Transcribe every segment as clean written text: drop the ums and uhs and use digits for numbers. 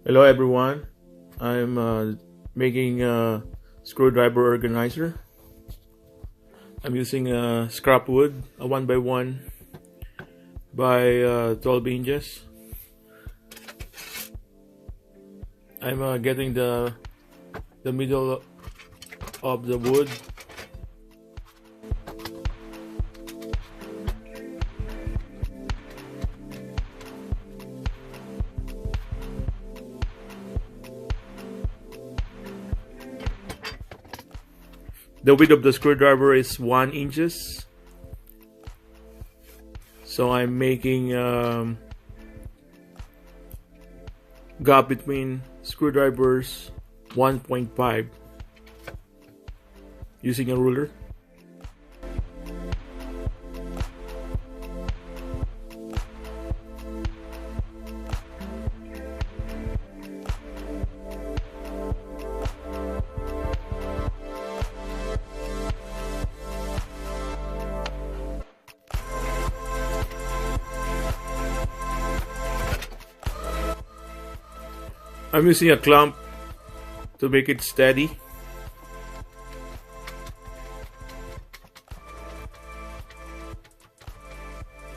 Hello everyone, I'm making a screwdriver organizer. I'm using scrap wood, a 1x1 by 12 inches. I'm getting the middle of the wood. The width of the screwdriver is 1 inches. So I'm making gap between screwdrivers 1.5 using a ruler. I'm using a clamp to make it steady.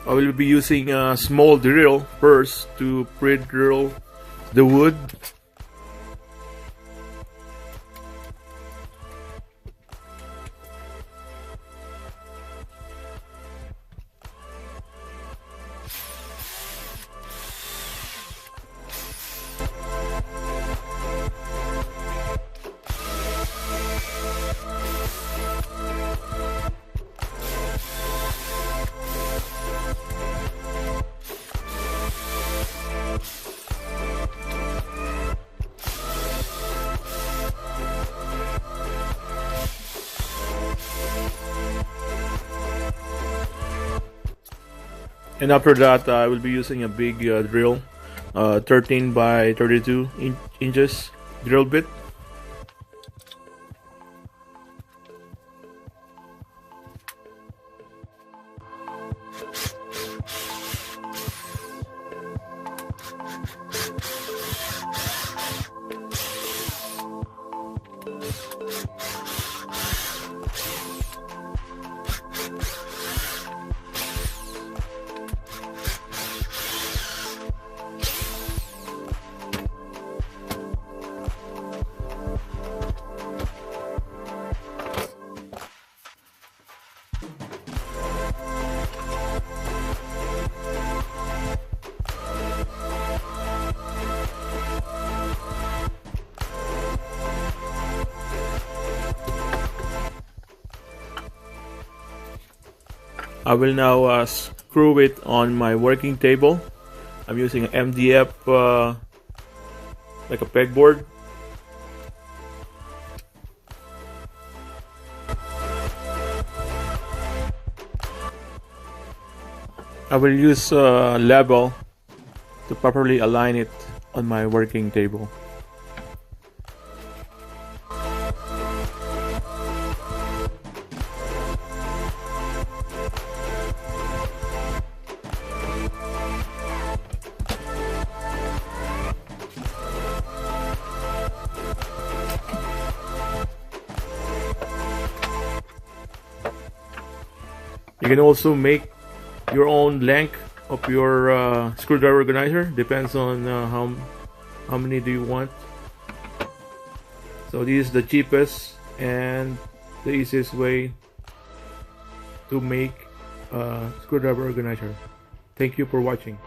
I will be using a small drill first to pre-drill the wood. And after that, I will be using a big drill, 13 by 32 inches drill bit. I will now screw it on my working table. I'm using an MDF like a pegboard. I will use a level to properly align it on my working table. You can also make your own length of your screwdriver organizer. Depends on how many do you want. So this is the cheapest and the easiest way to make a screwdriver organizer. Thank you for watching.